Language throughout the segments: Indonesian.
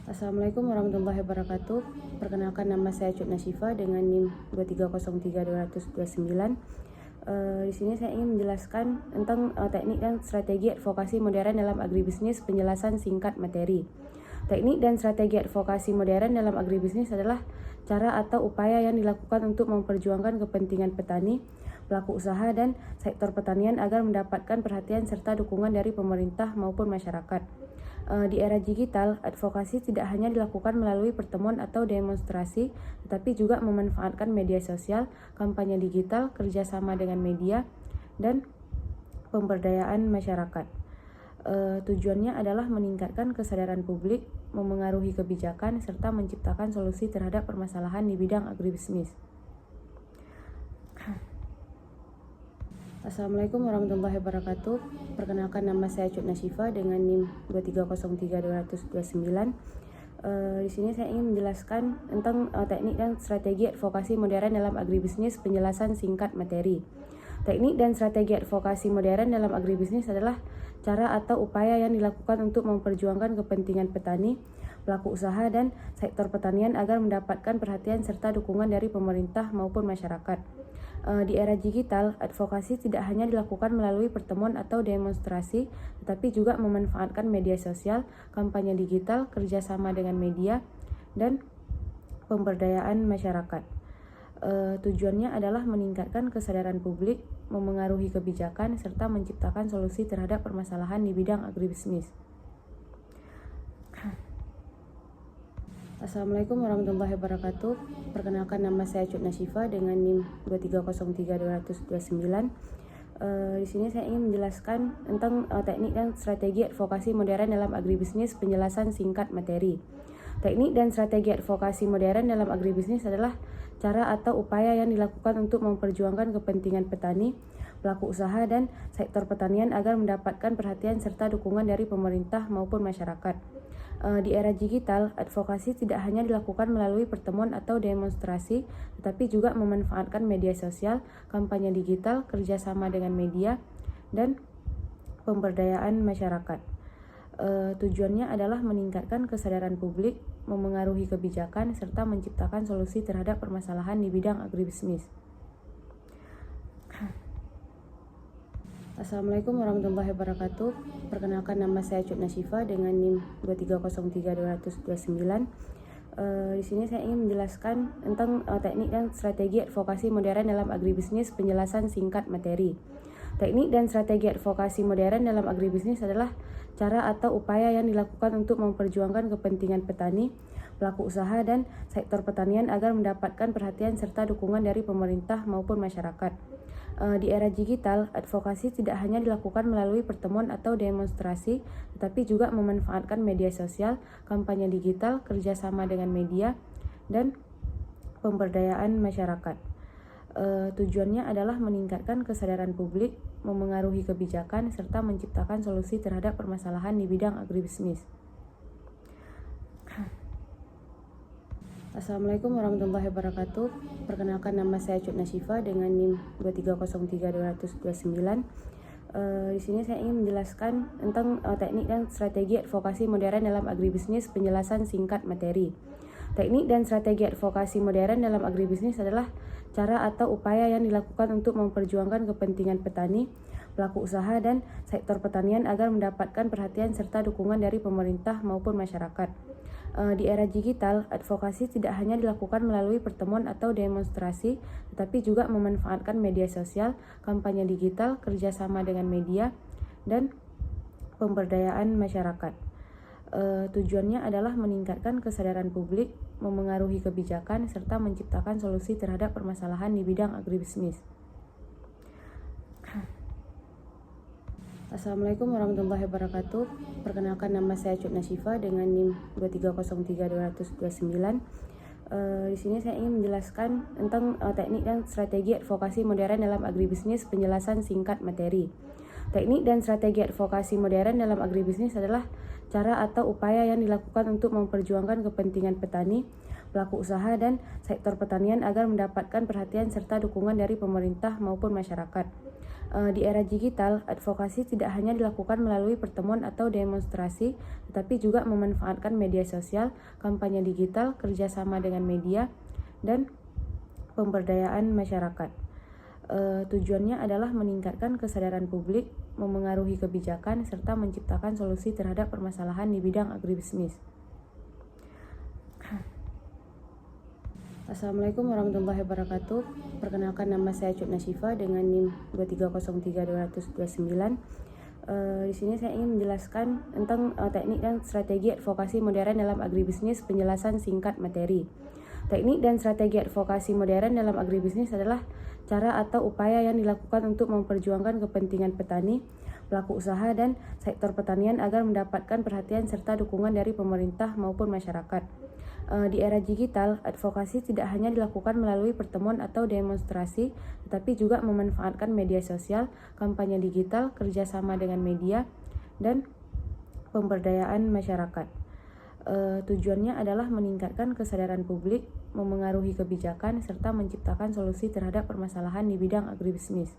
Assalamualaikum warahmatullahi wabarakatuh. Perkenalkan, nama saya Cut Nasyifa dengan NIM 2303229. Di sini saya ingin menjelaskan tentang teknik dan strategi advokasi modern dalam agribisnis. Penjelasan singkat materi. Teknik dan strategi advokasi modern dalam agribisnis adalah cara atau upaya yang dilakukan untuk memperjuangkan kepentingan petani, pelaku usaha, dan sektor pertanian agar mendapatkan perhatian serta dukungan dari pemerintah maupun masyarakat. Di era digital, advokasi tidak hanya dilakukan melalui pertemuan atau demonstrasi, tetapi juga memanfaatkan media sosial, kampanye digital, kerjasama dengan media, dan pemberdayaan masyarakat. Tujuannya adalah meningkatkan kesadaran publik, memengaruhi kebijakan, serta menciptakan solusi terhadap permasalahan di bidang agribisnis. Assalamualaikum warahmatullahi wabarakatuh. Perkenalkan, nama saya Cut Nasyifa dengan NIM 2303229. Di sini saya ingin menjelaskan tentang teknik dan strategi advokasi modern dalam agribisnis. Penjelasan singkat materi. Teknik dan strategi advokasi modern dalam agribisnis adalah cara atau upaya yang dilakukan untuk memperjuangkan kepentingan petani, pelaku usaha, dan sektor pertanian agar mendapatkan perhatian serta dukungan dari pemerintah maupun masyarakat. Di era digital, advokasi tidak hanya dilakukan melalui pertemuan atau demonstrasi, tetapi juga memanfaatkan media sosial, kampanye digital, kerjasama dengan media, dan pemberdayaan masyarakat. Tujuannya adalah meningkatkan kesadaran publik, memengaruhi kebijakan, serta menciptakan solusi terhadap permasalahan di bidang agribisnis. Assalamualaikum warahmatullahi wabarakatuh. Perkenalkan, nama saya Cut Nasyifa dengan NIM 2303229. Di sini saya ingin menjelaskan tentang teknik dan strategi advokasi modern dalam agribisnis. Penjelasan singkat materi. Teknik dan strategi advokasi modern dalam agribisnis adalah cara atau upaya yang dilakukan untuk memperjuangkan kepentingan petani, pelaku usaha, dan sektor pertanian agar mendapatkan perhatian serta dukungan dari pemerintah maupun masyarakat. Di era digital, advokasi tidak hanya dilakukan melalui pertemuan atau demonstrasi, tetapi juga memanfaatkan media sosial, kampanye digital, kerjasama dengan media, dan pemberdayaan masyarakat. Tujuannya adalah meningkatkan kesadaran publik, memengaruhi kebijakan, serta menciptakan solusi terhadap permasalahan di bidang agribisnis. Assalamualaikum warahmatullahi wabarakatuh. Perkenalkan, nama saya Cut Nasyifa dengan NIM 2303229. Di sini saya ingin menjelaskan tentang teknik dan strategi advokasi modern dalam agribisnis. Penjelasan singkat materi. Teknik dan strategi advokasi modern dalam agribisnis adalah cara atau upaya yang dilakukan untuk memperjuangkan kepentingan petani, pelaku usaha, dan sektor pertanian agar mendapatkan perhatian serta dukungan dari pemerintah maupun masyarakat. Di era digital, advokasi tidak hanya dilakukan melalui pertemuan atau demonstrasi, tetapi juga memanfaatkan media sosial, kampanye digital, kerjasama dengan media, dan pemberdayaan masyarakat. Tujuannya adalah meningkatkan kesadaran publik, memengaruhi kebijakan, serta menciptakan solusi terhadap permasalahan di bidang agribisnis. Assalamualaikum warahmatullahi wabarakatuh. Perkenalkan, nama saya Cut Nasyifa dengan NIM 2303229. Di sini saya ingin menjelaskan tentang teknik dan strategi advokasi modern dalam agribisnis. Penjelasan singkat materi. Teknik dan strategi advokasi modern dalam agribisnis adalah cara atau upaya yang dilakukan untuk memperjuangkan kepentingan petani, pelaku usaha, dan sektor pertanian agar mendapatkan perhatian serta dukungan dari pemerintah maupun masyarakat. Di era digital, advokasi tidak hanya dilakukan melalui pertemuan atau demonstrasi, tetapi juga memanfaatkan media sosial, kampanye digital, kerjasama dengan media, dan pemberdayaan masyarakat. Tujuannya adalah meningkatkan kesadaran publik, memengaruhi kebijakan, serta menciptakan solusi terhadap permasalahan di bidang agribisnis. Assalamualaikum warahmatullahi wabarakatuh. Perkenalkan, nama saya Cut Nasyifa dengan NIM 2303229. Di sini saya ingin menjelaskan tentang teknik dan strategi advokasi modern dalam agribisnis. Penjelasan singkat materi. Teknik dan strategi advokasi modern dalam agribisnis adalah cara atau upaya yang dilakukan untuk memperjuangkan kepentingan petani, pelaku usaha, dan sektor pertanian agar mendapatkan perhatian serta dukungan dari pemerintah maupun masyarakat. Di era digital, advokasi tidak hanya dilakukan melalui pertemuan atau demonstrasi, tetapi juga memanfaatkan media sosial, kampanye digital, kerjasama dengan media, dan pemberdayaan masyarakat. Tujuannya adalah meningkatkan kesadaran publik, memengaruhi kebijakan, serta menciptakan solusi terhadap permasalahan di bidang agribisnis. Assalamualaikum warahmatullahi wabarakatuh. Perkenalkan, nama saya Cut Nasyifa dengan NIM 2303229. Di sini saya ingin menjelaskan tentang teknik dan strategi advokasi modern dalam agribisnis, penjelasan singkat materi. Teknik dan strategi advokasi modern dalam agribisnis adalah cara atau upaya yang dilakukan untuk memperjuangkan kepentingan petani, pelaku usaha, dan sektor pertanian agar mendapatkan perhatian serta dukungan dari pemerintah maupun masyarakat. Di era digital, advokasi tidak hanya dilakukan melalui pertemuan atau demonstrasi, tetapi juga memanfaatkan media sosial, kampanye digital, kerjasama dengan media, dan pemberdayaan masyarakat. Tujuannya adalah meningkatkan kesadaran publik, memengaruhi kebijakan, serta menciptakan solusi terhadap permasalahan di bidang agribisnis.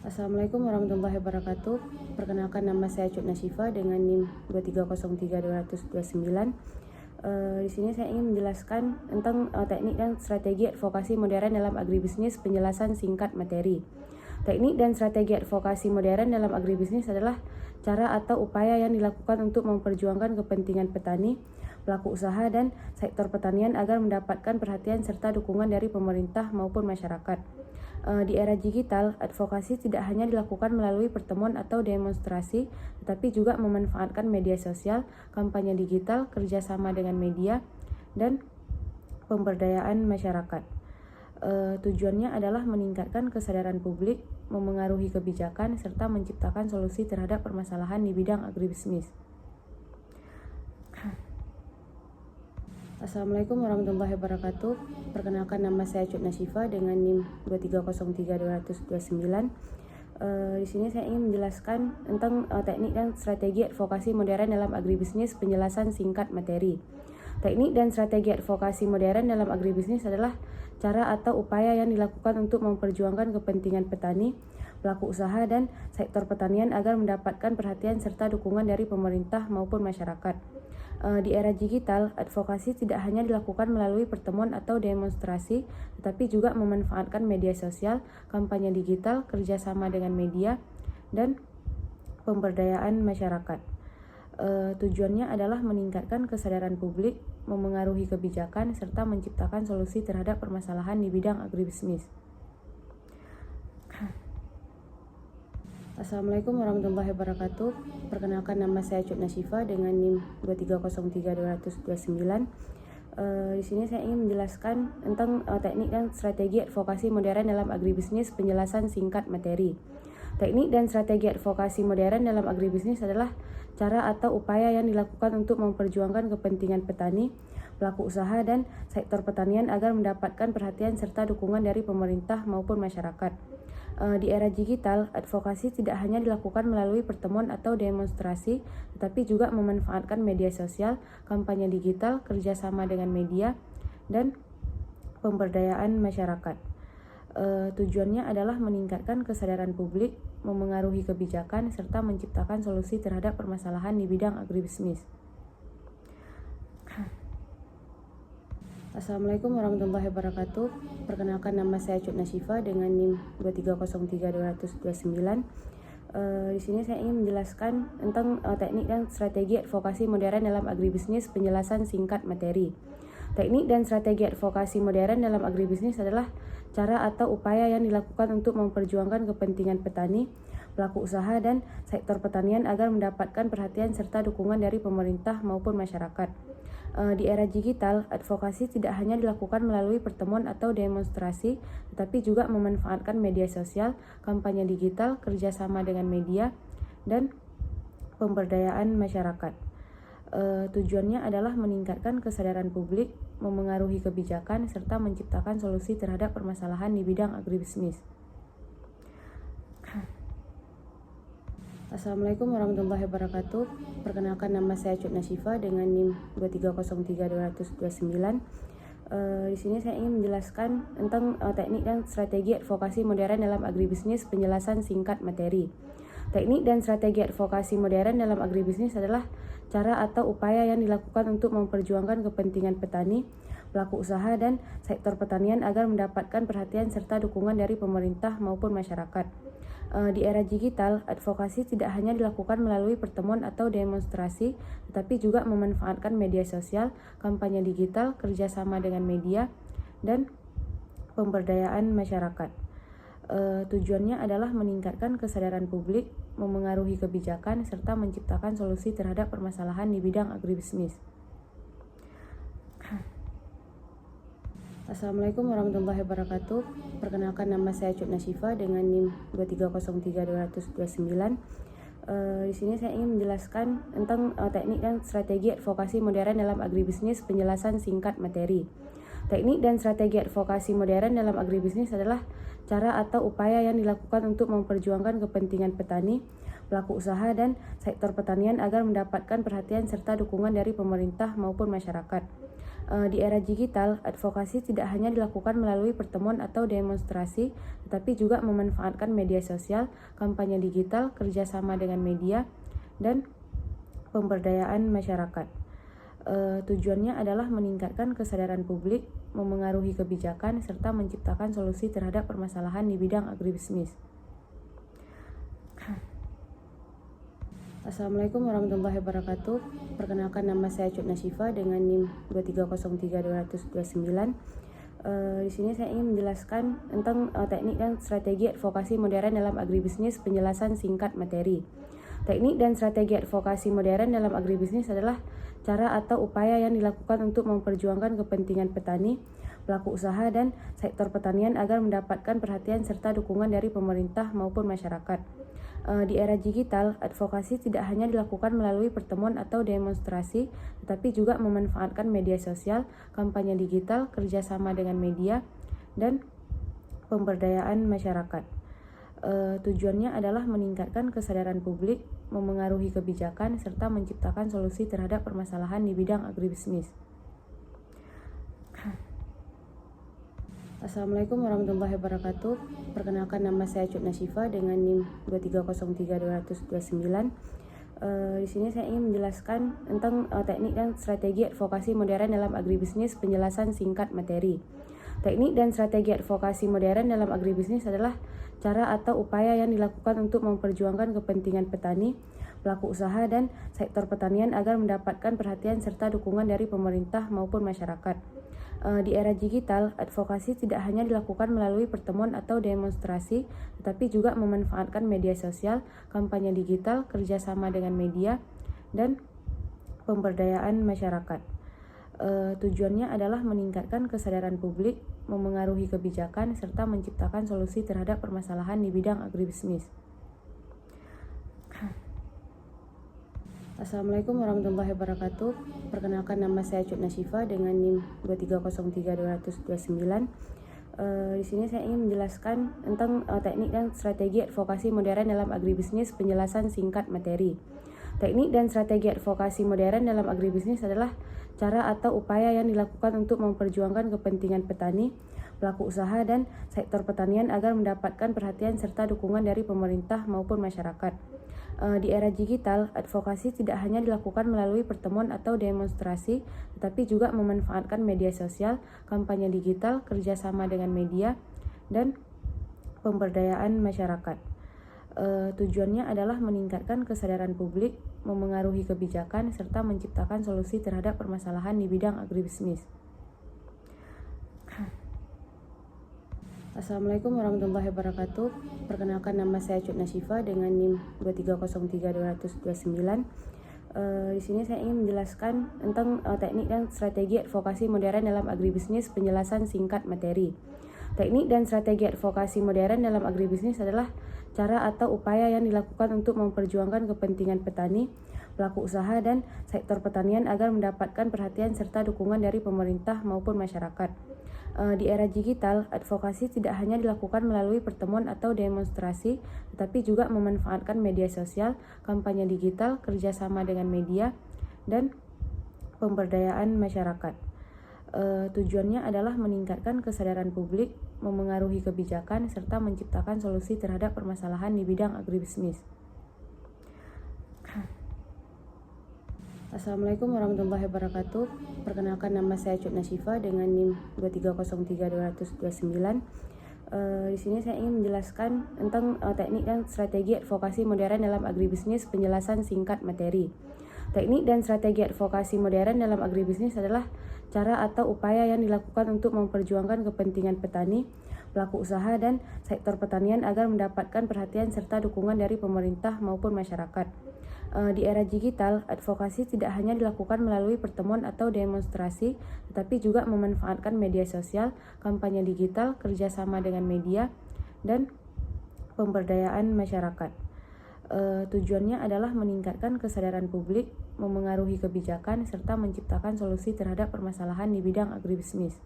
Assalamualaikum warahmatullahi wabarakatuh. Perkenalkan, nama saya Cut Nasyifa dengan NIM 2303229. Di sini saya ingin menjelaskan tentang teknik dan strategi advokasi modern dalam agribisnis, penjelasan singkat materi. Teknik dan strategi advokasi modern dalam agribisnis adalah cara atau upaya yang dilakukan untuk memperjuangkan kepentingan petani, pelaku usaha, dan sektor pertanian agar mendapatkan perhatian serta dukungan dari pemerintah maupun masyarakat. Di era digital, advokasi tidak hanya dilakukan melalui pertemuan atau demonstrasi, tetapi juga memanfaatkan media sosial, kampanye digital, kerjasama dengan media, dan pemberdayaan masyarakat. Tujuannya adalah meningkatkan kesadaran publik, memengaruhi kebijakan, serta menciptakan solusi terhadap permasalahan di bidang agribisnis. Assalamualaikum warahmatullahi wabarakatuh. Perkenalkan, nama saya Cut Nasyifa dengan NIM 2303229. Di sini saya ingin menjelaskan tentang teknik dan strategi advokasi modern dalam agribisnis, penjelasan singkat materi. Teknik dan strategi advokasi modern dalam agribisnis adalah cara atau upaya yang dilakukan untuk memperjuangkan kepentingan petani, pelaku usaha, dan sektor pertanian agar mendapatkan perhatian serta dukungan dari pemerintah maupun masyarakat. Di era digital, advokasi tidak hanya dilakukan melalui pertemuan atau demonstrasi, tetapi juga memanfaatkan media sosial, kampanye digital, kerjasama dengan media, dan pemberdayaan masyarakat. Tujuannya adalah meningkatkan kesadaran publik, memengaruhi kebijakan, serta menciptakan solusi terhadap permasalahan di bidang agribisnis. Assalamualaikum warahmatullahi wabarakatuh. Perkenalkan, nama saya Cut Nasyifa dengan NIM 2303229. Di sini saya ingin menjelaskan tentang teknik dan strategi advokasi modern dalam agribisnis, penjelasan singkat materi. Teknik dan strategi advokasi modern dalam agribisnis adalah cara atau upaya yang dilakukan untuk memperjuangkan kepentingan petani, pelaku usaha, dan sektor pertanian agar mendapatkan perhatian serta dukungan dari pemerintah maupun masyarakat. Di era digital, advokasi tidak hanya dilakukan melalui pertemuan atau demonstrasi, tetapi juga memanfaatkan media sosial, kampanye digital, kerjasama dengan media, dan pemberdayaan masyarakat. Tujuannya adalah meningkatkan kesadaran publik, memengaruhi kebijakan, serta menciptakan solusi terhadap permasalahan di bidang agribisnis. Assalamualaikum warahmatullahi wabarakatuh. Perkenalkan, nama saya Cut Nasyifa dengan NIM 2303229. Di sini saya ingin menjelaskan tentang teknik dan strategi advokasi modern dalam agribisnis, penjelasan singkat materi. Teknik dan strategi advokasi modern dalam agribisnis adalah cara atau upaya yang dilakukan untuk memperjuangkan kepentingan petani, pelaku usaha, dan sektor pertanian agar mendapatkan perhatian serta dukungan dari pemerintah maupun masyarakat. Di era digital, advokasi tidak hanya dilakukan melalui pertemuan atau demonstrasi, tetapi juga memanfaatkan media sosial, kampanye digital, kerjasama dengan media, dan pemberdayaan masyarakat. Tujuannya adalah meningkatkan kesadaran publik, memengaruhi kebijakan, serta menciptakan solusi terhadap permasalahan di bidang agribisnis. Assalamualaikum warahmatullahi wabarakatuh. Perkenalkan, nama saya Cut Nasyifa dengan NIM 2303229. Di sini saya ingin menjelaskan tentang teknik dan strategi advokasi modern dalam agribisnis. Penjelasan singkat materi. Teknik dan strategi advokasi modern dalam agribisnis adalah cara atau upaya yang dilakukan untuk memperjuangkan kepentingan petani, pelaku usaha, dan sektor pertanian agar mendapatkan perhatian serta dukungan dari pemerintah maupun masyarakat. Di era digital, advokasi tidak hanya dilakukan melalui pertemuan atau demonstrasi, tetapi juga memanfaatkan media sosial, kampanye digital, kerjasama dengan media, dan pemberdayaan masyarakat. Tujuannya adalah meningkatkan kesadaran publik, memengaruhi kebijakan, serta menciptakan solusi terhadap permasalahan di bidang agribisnis. Assalamualaikum warahmatullahi wabarakatuh. Perkenalkan, nama saya Cut Nasyifa dengan NIM 2303229. Di sini saya ingin menjelaskan tentang teknik dan strategi advokasi modern dalam agribisnis. Penjelasan singkat materi. Teknik dan strategi advokasi modern dalam agribisnis adalah cara atau upaya yang dilakukan untuk memperjuangkan kepentingan petani, pelaku usaha, dan sektor pertanian agar mendapatkan perhatian serta dukungan dari pemerintah maupun masyarakat. Di era digital, advokasi tidak hanya dilakukan melalui pertemuan atau demonstrasi, tetapi juga memanfaatkan media sosial, kampanye digital, kerjasama dengan media, dan pemberdayaan masyarakat. Tujuannya adalah meningkatkan kesadaran publik, memengaruhi kebijakan, serta menciptakan solusi terhadap permasalahan di bidang agribisnis. Assalamualaikum warahmatullahi wabarakatuh. Perkenalkan, nama saya Cut Nasyifa dengan NIM 2303229. Di sini saya ingin menjelaskan tentang teknik dan strategi advokasi modern dalam agribisnis. Penjelasan singkat materi. Teknik dan strategi advokasi modern dalam agribisnis adalah cara atau upaya yang dilakukan untuk memperjuangkan kepentingan petani, pelaku usaha, dan sektor pertanian agar mendapatkan perhatian serta dukungan dari pemerintah maupun masyarakat. Di era digital, advokasi tidak hanya dilakukan melalui pertemuan atau demonstrasi, tetapi juga memanfaatkan media sosial, kampanye digital, kerjasama dengan media, dan pemberdayaan masyarakat. Tujuannya adalah meningkatkan kesadaran publik, memengaruhi kebijakan, serta menciptakan solusi terhadap permasalahan di bidang agribisnis. Assalamualaikum warahmatullahi wabarakatuh. Perkenalkan, nama saya Cut Nasyifa dengan NIM 2303229. Di sini saya ingin menjelaskan tentang teknik dan strategi advokasi modern dalam agribisnis. Penjelasan singkat materi. Teknik dan strategi advokasi modern dalam agribisnis adalah cara atau upaya yang dilakukan untuk memperjuangkan kepentingan petani, pelaku usaha, dan sektor pertanian agar mendapatkan perhatian serta dukungan dari pemerintah maupun masyarakat. Di era digital, advokasi tidak hanya dilakukan melalui pertemuan atau demonstrasi, tetapi juga memanfaatkan media sosial, kampanye digital, kerjasama dengan media, dan pemberdayaan masyarakat. Tujuannya adalah meningkatkan kesadaran publik, memengaruhi kebijakan, serta menciptakan solusi terhadap permasalahan di bidang agribisnis. Assalamualaikum warahmatullahi wabarakatuh. Perkenalkan, nama saya Cut Nasyifa dengan NIM 2303229. Di sini saya ingin menjelaskan tentang teknik dan strategi advokasi modern dalam agribisnis. Penjelasan singkat materi. Teknik dan strategi advokasi modern dalam agribisnis adalah cara atau upaya yang dilakukan untuk memperjuangkan kepentingan petani, pelaku usaha, dan sektor pertanian agar mendapatkan perhatian serta dukungan dari pemerintah maupun masyarakat. Di era digital, advokasi tidak hanya dilakukan melalui pertemuan atau demonstrasi, tetapi juga memanfaatkan media sosial, kampanye digital, kerjasama dengan media, dan pemberdayaan masyarakat. Tujuannya adalah meningkatkan kesadaran publik, memengaruhi kebijakan, serta menciptakan solusi terhadap permasalahan di bidang agribisnis. Assalamualaikum warahmatullahi wabarakatuh. Perkenalkan, nama saya Cut Nasyifa dengan NIM 2303229. Di sini saya ingin menjelaskan tentang teknik dan strategi advokasi modern dalam agribisnis. Penjelasan singkat materi. Teknik dan strategi advokasi modern dalam agribisnis adalah cara atau upaya yang dilakukan untuk memperjuangkan kepentingan petani, pelaku usaha, dan sektor pertanian agar mendapatkan perhatian serta dukungan dari pemerintah maupun masyarakat. Di era digital, advokasi tidak hanya dilakukan melalui pertemuan atau demonstrasi, tetapi juga memanfaatkan media sosial, kampanye digital, kerjasama dengan media, dan pemberdayaan masyarakat. Tujuannya adalah meningkatkan kesadaran publik, memengaruhi kebijakan, serta menciptakan solusi terhadap permasalahan di bidang agribisnis. Assalamualaikum warahmatullahi wabarakatuh. Perkenalkan, nama saya Cut Nasyifa dengan NIM 2303229. Di sini saya ingin menjelaskan tentang teknik dan strategi advokasi modern dalam agribisnis, penjelasan singkat materi. Teknik dan strategi advokasi modern dalam agribisnis adalah cara atau upaya yang dilakukan untuk memperjuangkan kepentingan petani, pelaku usaha, dan sektor pertanian agar mendapatkan perhatian serta dukungan dari pemerintah maupun masyarakat. Di era digital, advokasi tidak hanya dilakukan melalui pertemuan atau demonstrasi, tetapi juga memanfaatkan media sosial, kampanye digital, kerjasama dengan media, dan pemberdayaan masyarakat. Tujuannya adalah meningkatkan kesadaran publik, memengaruhi kebijakan, serta menciptakan solusi terhadap permasalahan di bidang agribisnis.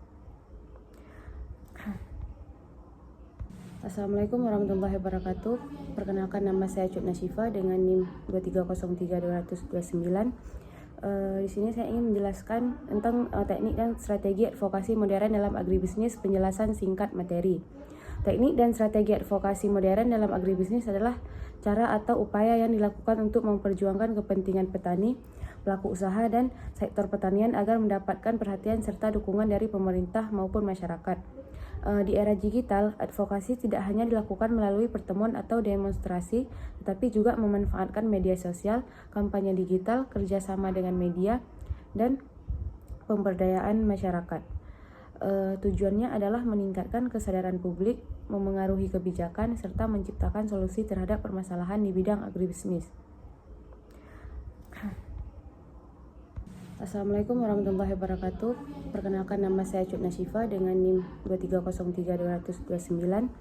Assalamualaikum warahmatullahi wabarakatuh. Perkenalkan, nama saya Cut Nasyifa dengan NIM 2303229. Di sini saya ingin menjelaskan tentang teknik dan strategi advokasi modern dalam agribisnis, penjelasan singkat materi. Teknik dan strategi advokasi modern dalam agribisnis adalah cara atau upaya yang dilakukan untuk memperjuangkan kepentingan petani, pelaku usaha, dan sektor pertanian agar mendapatkan perhatian serta dukungan dari pemerintah maupun masyarakat. Di era digital, advokasi tidak hanya dilakukan melalui pertemuan atau demonstrasi, tetapi juga memanfaatkan media sosial, kampanye digital, kerjasama dengan media, dan pemberdayaan masyarakat. Tujuannya adalah meningkatkan kesadaran publik, memengaruhi kebijakan, serta menciptakan solusi terhadap permasalahan di bidang agribisnis. Assalamualaikum warahmatullahi wabarakatuh. Perkenalkan, nama saya Cut Nasyifa dengan NIM 2303229.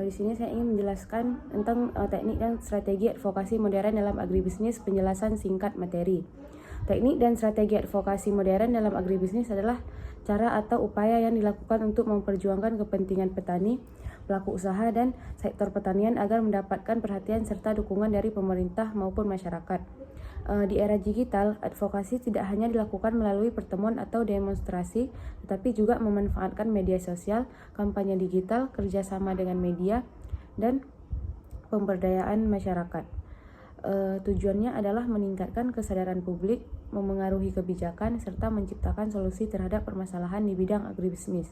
Di sini saya ingin menjelaskan tentang teknik dan strategi advokasi modern dalam agribisnis, penjelasan singkat materi. Teknik dan strategi advokasi modern dalam agribisnis adalah cara atau upaya yang dilakukan untuk memperjuangkan kepentingan petani, pelaku usaha, dan sektor pertanian agar mendapatkan perhatian serta dukungan dari pemerintah maupun masyarakat. Di era digital, advokasi tidak hanya dilakukan melalui pertemuan atau demonstrasi, tetapi juga memanfaatkan media sosial, kampanye digital, kerjasama dengan media, dan pemberdayaan masyarakat. Tujuannya adalah meningkatkan kesadaran publik, memengaruhi kebijakan, serta menciptakan solusi terhadap permasalahan di bidang agribisnis.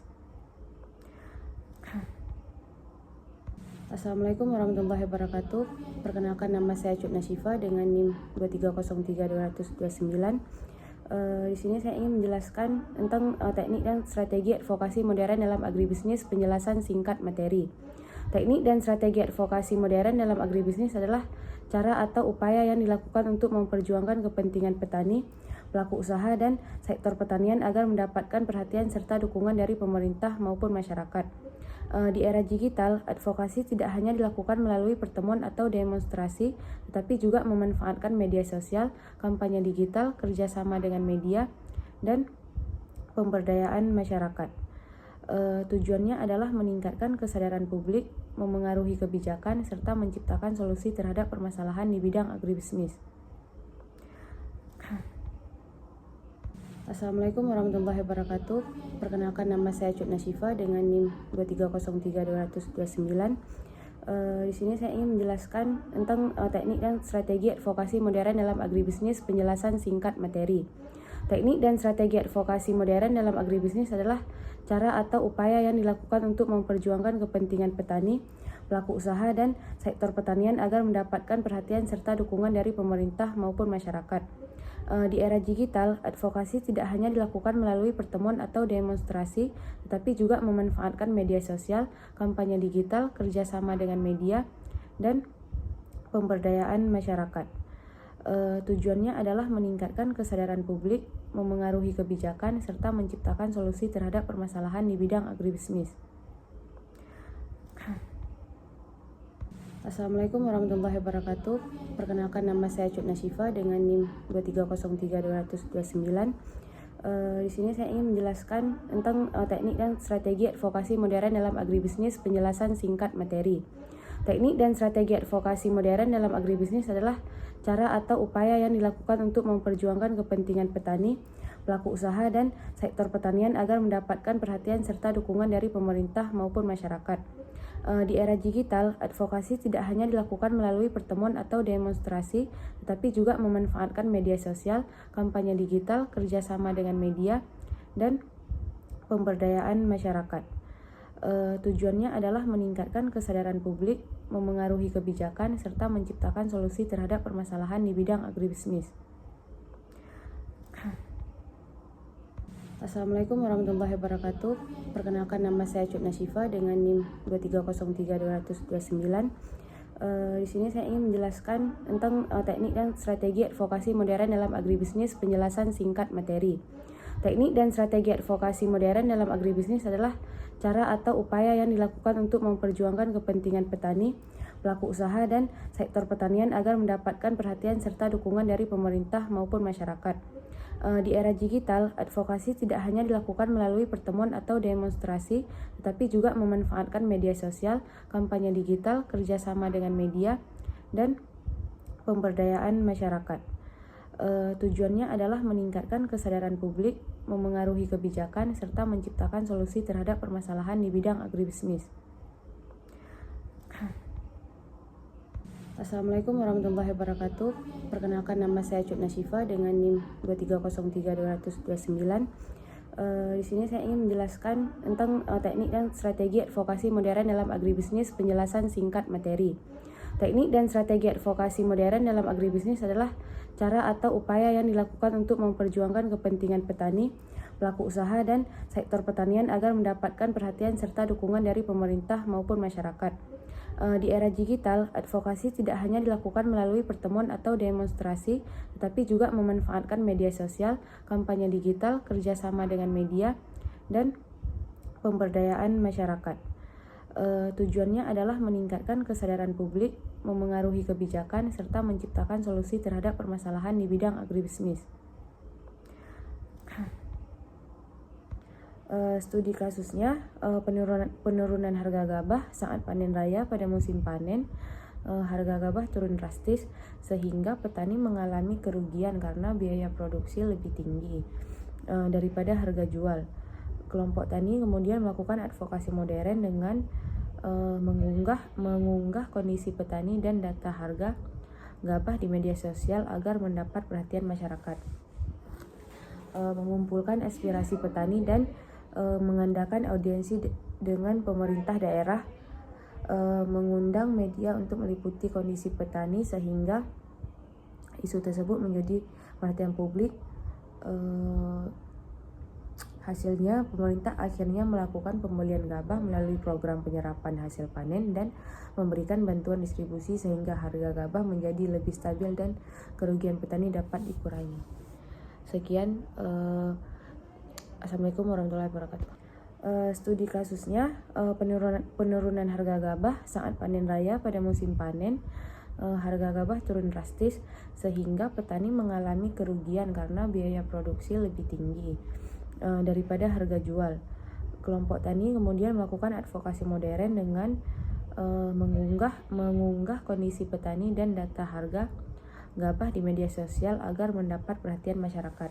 Assalamualaikum warahmatullahi wabarakatuh. Perkenalkan, nama saya Cut Nasyifa dengan NIM 2303229. Di sini saya ingin menjelaskan tentang teknik dan strategi advokasi modern dalam agribisnis, penjelasan singkat materi. Teknik dan strategi advokasi modern dalam agribisnis adalah cara atau upaya yang dilakukan untuk memperjuangkan kepentingan petani, pelaku usaha, dan sektor pertanian agar mendapatkan perhatian serta dukungan dari pemerintah maupun masyarakat. Di era digital, advokasi tidak hanya dilakukan melalui pertemuan atau demonstrasi, tetapi juga memanfaatkan media sosial, kampanye digital, kerjasama dengan media, dan pemberdayaan masyarakat. Tujuannya adalah meningkatkan kesadaran publik, memengaruhi kebijakan, serta menciptakan solusi terhadap permasalahan di bidang agribisnis. Assalamualaikum warahmatullahi wabarakatuh. Perkenalkan, nama saya Cut Nasyifa dengan NIM 2303229. Di sini saya ingin menjelaskan tentang teknik dan strategi advokasi modern dalam agribisnis, penjelasan singkat materi. Teknik dan strategi advokasi modern dalam agribisnis adalah cara atau upaya yang dilakukan untuk memperjuangkan kepentingan petani, pelaku usaha, dan sektor pertanian agar mendapatkan perhatian serta dukungan dari pemerintah maupun masyarakat. Di era digital, advokasi tidak hanya dilakukan melalui pertemuan atau demonstrasi, tetapi juga memanfaatkan media sosial, kampanye digital, kerjasama dengan media, dan pemberdayaan masyarakat. Tujuannya adalah meningkatkan kesadaran publik, memengaruhi kebijakan, serta menciptakan solusi terhadap permasalahan di bidang agribisnis. Assalamualaikum warahmatullahi wabarakatuh. Perkenalkan, nama saya Cut Nasyifa dengan NIM 2303229. Di sini saya ingin menjelaskan tentang teknik dan strategi advokasi modern dalam agribisnis, penjelasan singkat materi. Teknik dan strategi advokasi modern dalam agribisnis adalah cara atau upaya yang dilakukan untuk memperjuangkan kepentingan petani, pelaku usaha, dan sektor pertanian agar mendapatkan perhatian serta dukungan dari pemerintah maupun masyarakat. Di era digital, advokasi tidak hanya dilakukan melalui pertemuan atau demonstrasi, tetapi juga memanfaatkan media sosial, kampanye digital, kerjasama dengan media, dan pemberdayaan masyarakat. Tujuannya adalah meningkatkan kesadaran publik, memengaruhi kebijakan, serta menciptakan solusi terhadap permasalahan di bidang agribisnis. Assalamualaikum warahmatullahi wabarakatuh. Perkenalkan, nama saya Cut Nasyifa dengan NIM 2303229. Di sini saya ingin menjelaskan tentang teknik dan strategi advokasi modern dalam agribisnis, penjelasan singkat materi. Teknik dan strategi advokasi modern dalam agribisnis adalah cara atau upaya yang dilakukan untuk memperjuangkan kepentingan petani, pelaku usaha, dan sektor pertanian agar mendapatkan perhatian serta dukungan dari pemerintah maupun masyarakat. Di era digital, advokasi tidak hanya dilakukan melalui pertemuan atau demonstrasi, tetapi juga memanfaatkan media sosial, kampanye digital, kerjasama dengan media, dan pemberdayaan masyarakat. Tujuannya adalah meningkatkan kesadaran publik, memengaruhi kebijakan, serta menciptakan solusi terhadap permasalahan di bidang agribisnis. Assalamualaikum warahmatullahi wabarakatuh. Perkenalkan, nama saya Cut Nasyifa dengan NIM 2303229. Di sini saya ingin menjelaskan tentang teknik dan strategi advokasi modern dalam agribisnis, penjelasan singkat materi. Teknik dan strategi advokasi modern dalam agribisnis adalah cara atau upaya yang dilakukan untuk memperjuangkan kepentingan petani, pelaku usaha, dan sektor pertanian agar mendapatkan perhatian serta dukungan dari pemerintah maupun masyarakat. Di era digital, advokasi tidak hanya dilakukan melalui pertemuan atau demonstrasi, tetapi juga memanfaatkan media sosial, kampanye digital, kerjasama dengan media, dan pemberdayaan masyarakat. Tujuannya adalah meningkatkan kesadaran publik, memengaruhi kebijakan, serta menciptakan solusi terhadap permasalahan di bidang agribisnis. Studi kasusnya, penurunan harga gabah saat panen raya. Pada musim panen, harga gabah turun drastis sehingga petani mengalami kerugian karena biaya produksi lebih tinggi daripada harga jual. Kelompok tani kemudian melakukan advokasi modern dengan mengunggah kondisi petani dan data harga gabah di media sosial agar mendapat perhatian masyarakat. Mengumpulkan aspirasi petani dan mengadakan audiensi dengan pemerintah daerah, mengundang media untuk meliputi kondisi petani sehingga isu tersebut menjadi perhatian publik. Hasilnya, pemerintah akhirnya melakukan pembelian gabah melalui program penyerapan hasil panen dan memberikan bantuan distribusi sehingga harga gabah menjadi lebih stabil dan kerugian petani dapat dikurangi. Sekian. Assalamualaikum warahmatullahi wabarakatuh. Studi kasusnya, penurunan harga gabah saat panen raya. Pada musim panen, harga gabah turun drastis sehingga petani mengalami kerugian karena biaya produksi lebih tinggi daripada harga jual. Kelompok tani kemudian melakukan advokasi modern dengan mengunggah kondisi petani dan data harga gabah di media sosial agar mendapat perhatian masyarakat.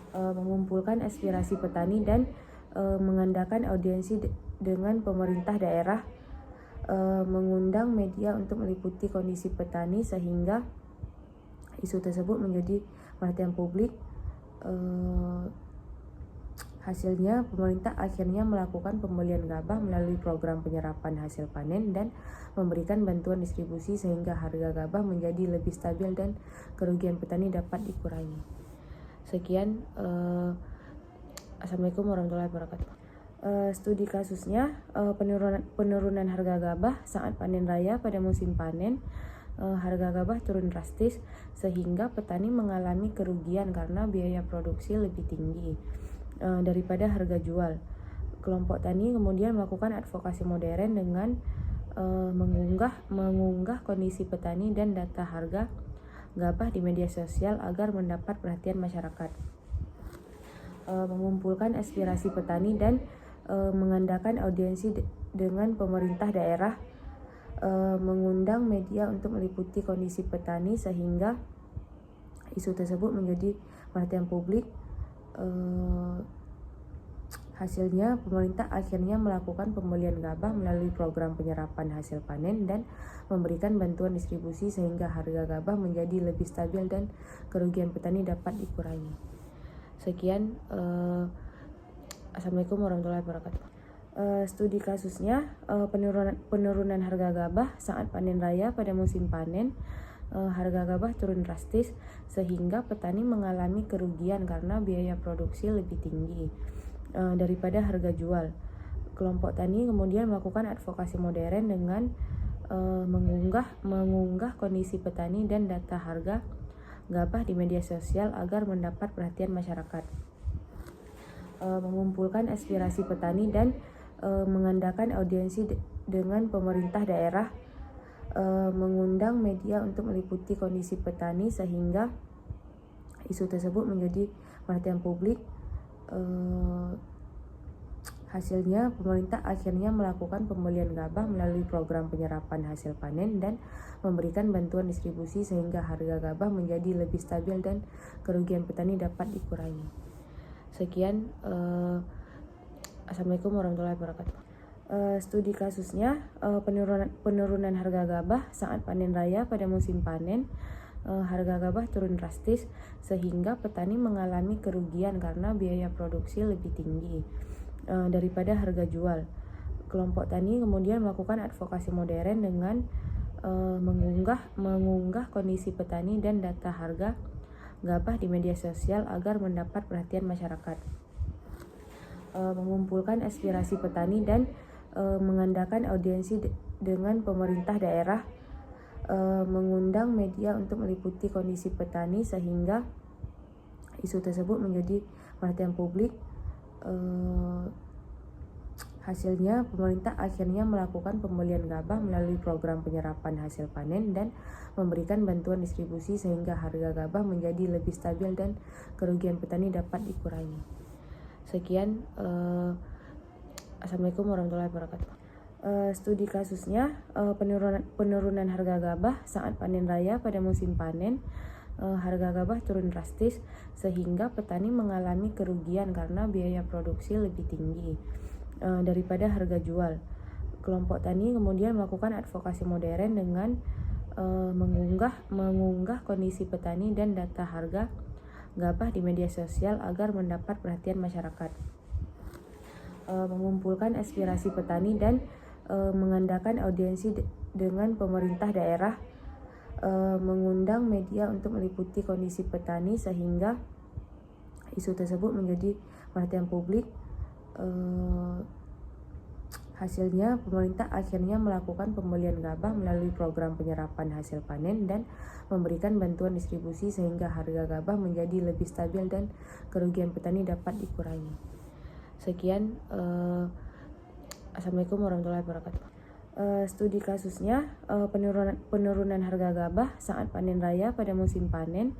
Mengumpulkan aspirasi petani dan mengadakan audiensi dengan pemerintah daerah, mengundang media untuk meliputi kondisi petani sehingga isu tersebut menjadi perhatian publik. Hasilnya, pemerintah akhirnya melakukan pembelian gabah melalui program penyerapan hasil panen dan memberikan bantuan distribusi sehingga harga gabah menjadi lebih stabil dan kerugian petani dapat dikurangi. Sekian. Assalamualaikum warahmatullahi wabarakatuh. Studi kasusnya, penurunan harga gabah saat panen raya. Pada musim panen, harga gabah turun drastis sehingga petani mengalami kerugian karena biaya produksi lebih tinggi daripada harga jual. Kelompok tani kemudian melakukan advokasi modern dengan mengunggah kondisi petani dan data harga gabah di media sosial agar mendapat perhatian masyarakat. Mengumpulkan aspirasi petani dan mengadakan audiensi dengan pemerintah daerah, mengundang media untuk meliputi kondisi petani sehingga isu tersebut menjadi perhatian publik. Hasilnya, pemerintah akhirnya melakukan pembelian gabah melalui program penyerapan hasil panen dan memberikan bantuan distribusi sehingga harga gabah menjadi lebih stabil dan kerugian petani dapat dikurangi. Sekian, Assalamualaikum warahmatullahi wabarakatuh. Studi kasusnya, penurunan harga gabah saat panen raya pada musim panen. Harga gabah turun drastis sehingga petani mengalami kerugian karena biaya produksi lebih tinggi daripada harga jual. Kelompok tani kemudian melakukan advokasi modern dengan mengunggah kondisi petani dan data harga gabah di media sosial agar mendapat perhatian masyarakat. Mengumpulkan aspirasi petani dan mengadakan audiensi dengan pemerintah daerah, mengundang media untuk meliputi kondisi petani sehingga isu tersebut menjadi perhatian publik. Hasilnya, pemerintah akhirnya melakukan pembelian gabah melalui program penyerapan hasil panen dan memberikan bantuan distribusi sehingga harga gabah menjadi lebih stabil dan kerugian petani dapat dikurangi. Sekian, Assalamualaikum warahmatullahi wabarakatuh. Studi kasusnya, penurunan harga gabah saat panen raya pada musim panen. Harga gabah turun drastis sehingga petani mengalami kerugian karena biaya produksi lebih tinggi daripada harga jual. Kelompok tani kemudian melakukan advokasi modern dengan mengunggah kondisi petani dan data harga gabah di media sosial agar mendapat perhatian masyarakat. Mengumpulkan aspirasi petani dan mengadakan audiensi dengan pemerintah daerah, mengundang media untuk meliputi kondisi petani sehingga isu tersebut menjadi perhatian publik. Hasilnya, pemerintah akhirnya melakukan pembelian gabah melalui program penyerapan hasil panen dan memberikan bantuan distribusi sehingga harga gabah menjadi lebih stabil dan kerugian petani dapat dikurangi. Sekian, Assalamualaikum warahmatullahi wabarakatuh. Studi kasusnya, penurunan harga gabah saat panen raya pada musim panen. Harga gabah turun drastis sehingga petani mengalami kerugian karena biaya produksi lebih tinggi daripada harga jual. Kelompok tani kemudian melakukan advokasi modern dengan mengunggah kondisi petani dan data harga gabah di media sosial agar mendapat perhatian masyarakat. Mengumpulkan aspirasi petani dan mengadakan audiensi dengan pemerintah daerah, mengundang media untuk meliputi kondisi petani sehingga isu tersebut menjadi perhatian publik. Hasilnya, pemerintah akhirnya melakukan pembelian gabah melalui program penyerapan hasil panen dan memberikan bantuan distribusi sehingga harga gabah menjadi lebih stabil dan kerugian petani dapat dikurangi. Sekian, Assalamualaikum warahmatullahi wabarakatuh. Studi kasusnya, penurunan harga gabah saat panen raya pada musim panen.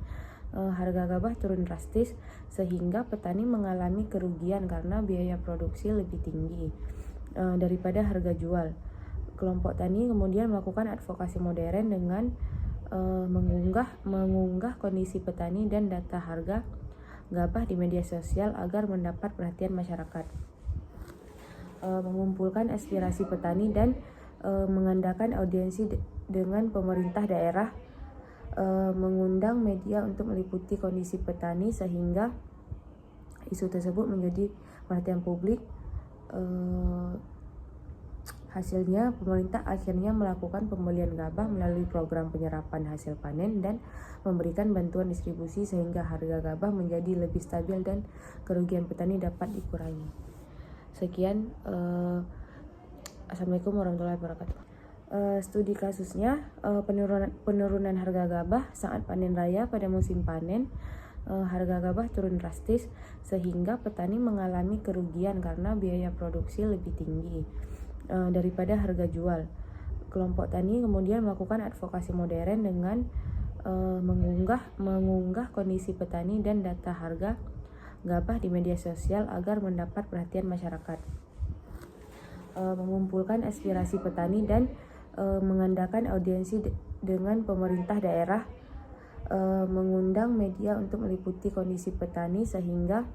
Harga gabah turun drastis sehingga petani mengalami kerugian karena biaya produksi lebih tinggi daripada harga jual. Kelompok tani kemudian melakukan advokasi modern dengan mengunggah kondisi petani dan data harga gabah di media sosial agar mendapat perhatian masyarakat. Mengumpulkan aspirasi petani dan mengadakan audiensi dengan pemerintah daerah, mengundang media untuk meliputi kondisi petani sehingga isu tersebut menjadi perhatian publik. Hasilnya, pemerintah akhirnya melakukan pembelian gabah melalui program penyerapan hasil panen dan memberikan bantuan distribusi sehingga harga gabah menjadi lebih stabil dan kerugian petani dapat dikurangi. Sekian, Assalamualaikum warahmatullahi wabarakatuh. Studi kasusnya, penurunan harga gabah saat panen raya pada musim panen. Harga gabah turun drastis sehingga petani mengalami kerugian karena biaya produksi lebih tinggi daripada harga jual. Kelompok tani kemudian melakukan advokasi modern dengan mengunggah kondisi petani dan data harga gabah di media sosial agar mendapat perhatian masyarakat. Mengumpulkan aspirasi petani dan mengadakan audiensi dengan pemerintah daerah, mengundang media untuk meliputi kondisi petani sehingga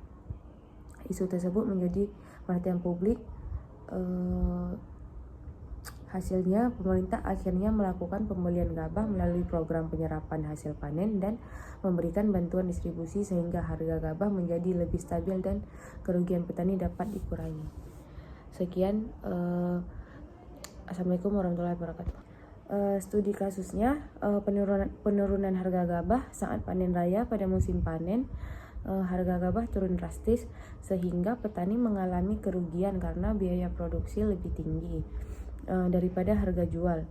isu tersebut menjadi perhatian publik. Hasilnya, pemerintah akhirnya melakukan pembelian gabah melalui program penyerapan hasil panen dan memberikan bantuan distribusi sehingga harga gabah menjadi lebih stabil dan kerugian petani dapat dikurangi. Sekian, Assalamualaikum warahmatullahi wabarakatuh. Studi kasusnya, penurunan harga gabah saat panen raya pada musim panen. Harga gabah turun drastis sehingga petani mengalami kerugian karena biaya produksi lebih tinggi daripada harga jual.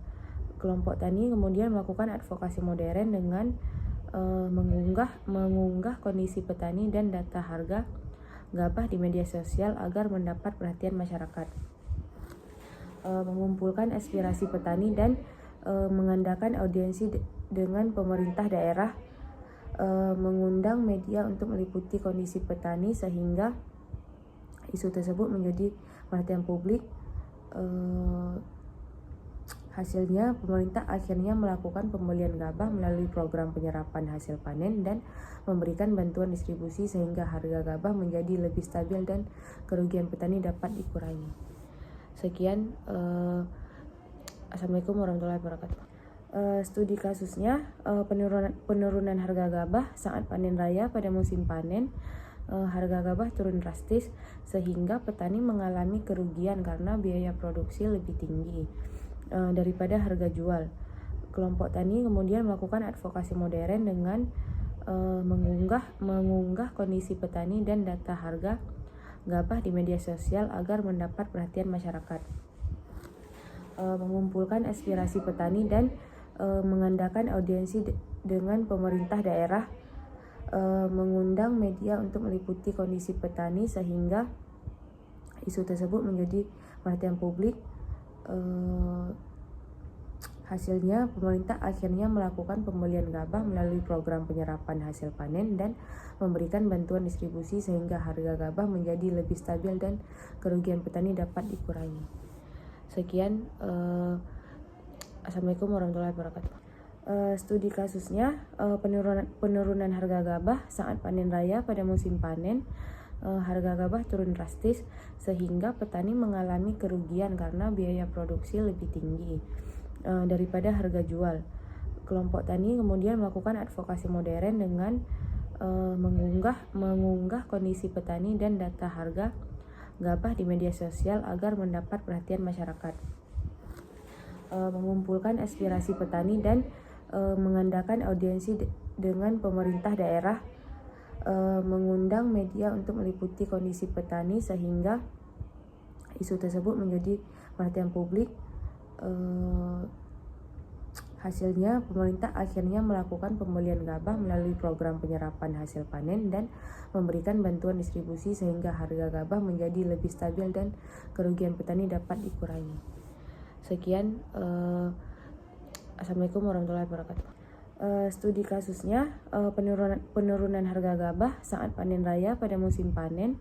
Kelompok tani kemudian melakukan advokasi modern dengan mengunggah kondisi petani dan data harga gabah di media sosial agar mendapat perhatian masyarakat. Mengumpulkan aspirasi petani dan mengadakan audiensi dengan pemerintah daerah, mengundang media untuk meliputi kondisi petani sehingga isu tersebut menjadi perhatian publik. Hasilnya, pemerintah akhirnya melakukan pembelian gabah melalui program penyerapan hasil panen dan memberikan bantuan distribusi sehingga harga gabah menjadi lebih stabil dan kerugian petani dapat dikurangi. Sekian, Assalamualaikum warahmatullahi wabarakatuh. Studi kasusnya, penurunan harga gabah saat panen raya pada musim panen. Harga gabah turun drastis sehingga petani mengalami kerugian karena biaya produksi lebih tinggi daripada harga jual. Kelompok tani kemudian melakukan advokasi modern dengan mengunggah kondisi petani dan data harga gabah di media sosial agar mendapat perhatian masyarakat. Mengumpulkan aspirasi petani dan mengadakan audiensi dengan pemerintah daerah, mengundang media untuk meliputi kondisi petani sehingga isu tersebut menjadi perhatian publik. Hasilnya, pemerintah akhirnya melakukan pembelian gabah melalui program penyerapan hasil panen dan memberikan bantuan distribusi sehingga harga gabah menjadi lebih stabil dan kerugian petani dapat dikurangi. Sekian, Assalamualaikum warahmatullahi wabarakatuh. Studi kasusnya, penurunan harga gabah saat panen raya pada musim panen. Harga gabah turun drastis sehingga petani mengalami kerugian karena biaya produksi lebih tinggi daripada harga jual. Kelompok tani kemudian melakukan advokasi modern dengan mengunggah kondisi petani dan data harga gabah di media sosial agar mendapat perhatian masyarakat. Mengumpulkan aspirasi petani dan mengadakan audiensi dengan pemerintah daerah, mengundang media untuk meliputi kondisi petani sehingga isu tersebut menjadi perhatian publik. Hasilnya, pemerintah akhirnya melakukan pembelian gabah melalui program penyerapan hasil panen dan memberikan bantuan distribusi sehingga harga gabah menjadi lebih stabil dan kerugian petani dapat dikurangi. Sekian, Assalamualaikum warahmatullahi wabarakatuh. Studi kasusnya, penurunan harga gabah saat panen raya pada musim panen.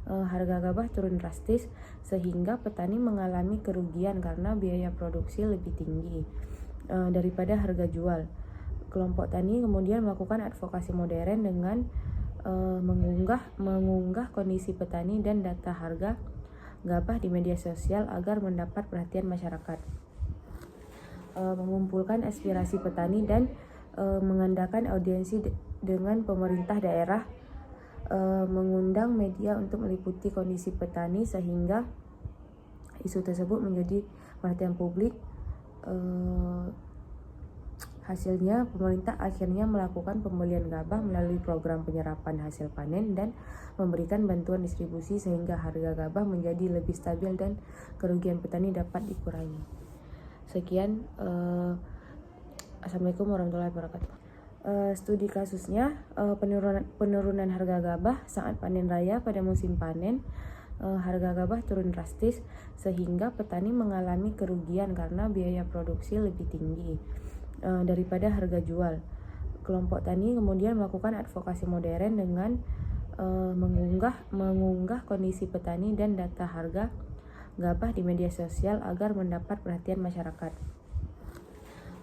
Harga gabah turun drastis sehingga petani mengalami kerugian karena biaya produksi lebih tinggi daripada harga jual. Kelompok tani kemudian melakukan advokasi modern dengan mengunggah kondisi petani dan data harga gabah di media sosial agar mendapat perhatian masyarakat. Mengumpulkan aspirasi petani dan mengadakan audiensi dengan pemerintah daerah, mengundang media untuk meliputi kondisi petani sehingga isu tersebut menjadi perhatian publik. Hasilnya, pemerintah akhirnya melakukan pembelian gabah melalui program penyerapan hasil panen dan memberikan bantuan distribusi sehingga harga gabah menjadi lebih stabil dan kerugian petani dapat dikurangi. Sekian, Assalamualaikum warahmatullahi wabarakatuh. Studi kasusnya, penurunan harga gabah saat panen raya pada musim panen. Harga gabah turun drastis sehingga petani mengalami kerugian karena biaya produksi lebih tinggi daripada harga jual. Kelompok tani kemudian melakukan advokasi modern dengan mengunggah kondisi petani dan data harga gabah di media sosial agar mendapat perhatian masyarakat.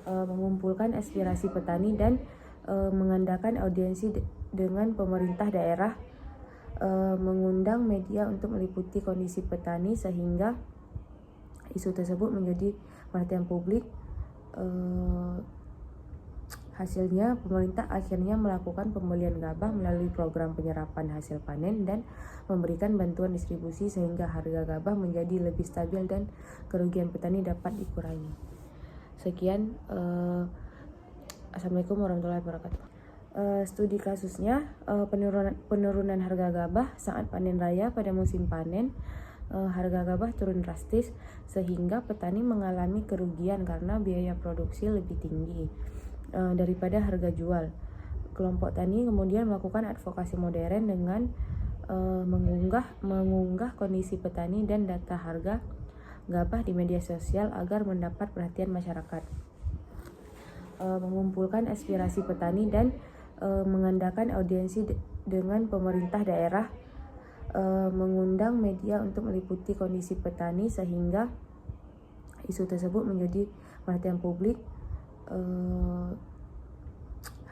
mengumpulkan aspirasi petani dan mengadakan audiensi dengan pemerintah daerah, mengundang media untuk meliputi kondisi petani sehingga isu tersebut menjadi perhatian publik. Hasilnya, pemerintah akhirnya melakukan pembelian gabah melalui program penyerapan hasil panen dan memberikan bantuan distribusi sehingga harga gabah menjadi lebih stabil dan kerugian petani dapat dikurangi. Sekian, Assalamualaikum warahmatullahi wabarakatuh. Studi kasusnya, penurunan harga gabah saat panen raya. Pada musim panen, harga gabah turun drastis sehingga petani mengalami kerugian karena biaya produksi lebih tinggi daripada harga jual. Kelompok tani kemudian melakukan advokasi modern dengan mengunggah kondisi petani dan data harga gabah di media sosial agar mendapat perhatian masyarakat, mengumpulkan aspirasi petani dan mengadakan audiensi dengan pemerintah daerah, mengundang media untuk meliputi kondisi petani sehingga isu tersebut menjadi perhatian publik.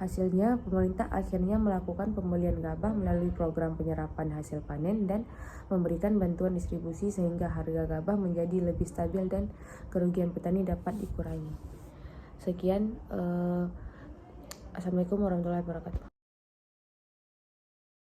Hasilnya, pemerintah akhirnya melakukan pembelian gabah melalui program penyerapan hasil panen dan memberikan bantuan distribusi sehingga harga gabah menjadi lebih stabil dan kerugian petani dapat dikurangi. Sekian, Assalamualaikum warahmatullahi wabarakatuh.